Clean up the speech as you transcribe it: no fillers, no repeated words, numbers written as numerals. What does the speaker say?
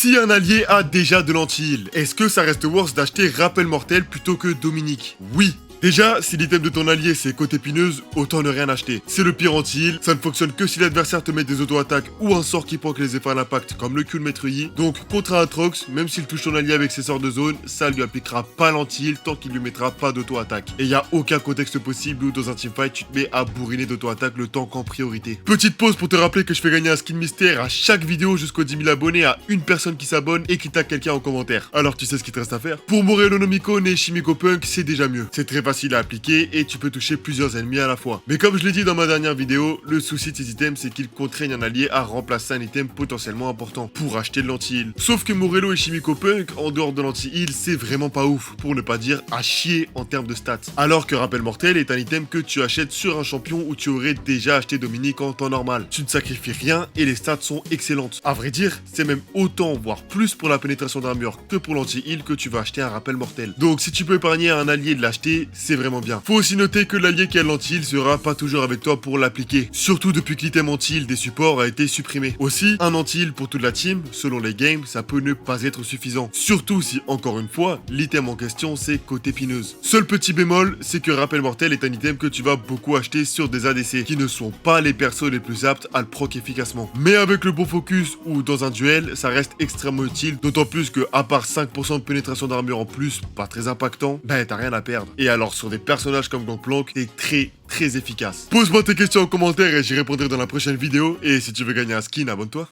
Si un allié a déjà de l'anti-heal, est-ce que ça reste worse d'acheter Rappel Mortel plutôt que Dominique? Oui. Déjà, si l'item de ton allié c'est côte épineuse, autant ne rien acheter. C'est le pire anti-heal, ça ne fonctionne que si l'adversaire te met des auto-attaques ou un sort qui proc les effets à l'impact comme le Q de Maître Yi. Donc contre un Atrox, même s'il touche ton allié avec ses sorts de zone, ça lui appliquera pas l'anti-heal tant qu'il lui mettra pas d'auto-attaque. Et y a aucun contexte possible où dans un teamfight tu te mets à bourriner d'auto-attaque le tank en priorité. Petite pause pour te rappeler que je fais gagner un skin mystère à chaque vidéo jusqu'aux 10 000 abonnés à une personne qui s'abonne et qui tag quelqu'un en commentaire. Alors tu sais ce qu'il te reste à faire? Pour Morello no Miko et Shimiko Punk, c'est déjà mieux. C'est très facile à appliquer et tu peux toucher plusieurs ennemis à la fois. Mais comme je l'ai dit dans ma dernière vidéo, le souci de ces items c'est qu'ils contraignent un allié à remplacer un item potentiellement important pour acheter de l'anti-heal. Sauf que Morello et Shimiko Punk, en dehors de l'anti-heal, c'est vraiment pas ouf, pour ne pas dire à chier en termes de stats. Alors que Rappel Mortel est un item que tu achètes sur un champion où tu aurais déjà acheté Dominique en temps normal. Tu ne sacrifies rien et les stats sont excellentes. À vrai dire, c'est même autant, voire plus pour la pénétration d'armure que pour l'anti-heal que tu vas acheter un Rappel Mortel. Donc si tu peux épargner à un allié de l'acheter, c'est vraiment bien. Faut aussi noter que l'allié qui a l'anti-heal sera pas toujours avec toi pour l'appliquer, surtout depuis que l'item anti-heal des supports a été supprimé. Aussi, un anti-heal pour toute la team, selon les games, ça peut ne pas être suffisant. Surtout si, encore une fois, l'item en question c'est côte épineuse. Seul petit bémol, c'est que Rappel Mortel est un item que tu vas beaucoup acheter sur des ADC, qui ne sont pas les persos les plus aptes à le proc efficacement. Mais avec le bon focus ou dans un duel, ça reste extrêmement utile, d'autant plus que à part 5% de pénétration d'armure en plus, pas très impactant, ben t'as rien à perdre. Et alors sur des personnages comme Gangplank, t'es très efficace. Pose-moi tes questions en commentaire et j'y répondrai dans la prochaine vidéo. Et si tu veux gagner un skin, abonne-toi.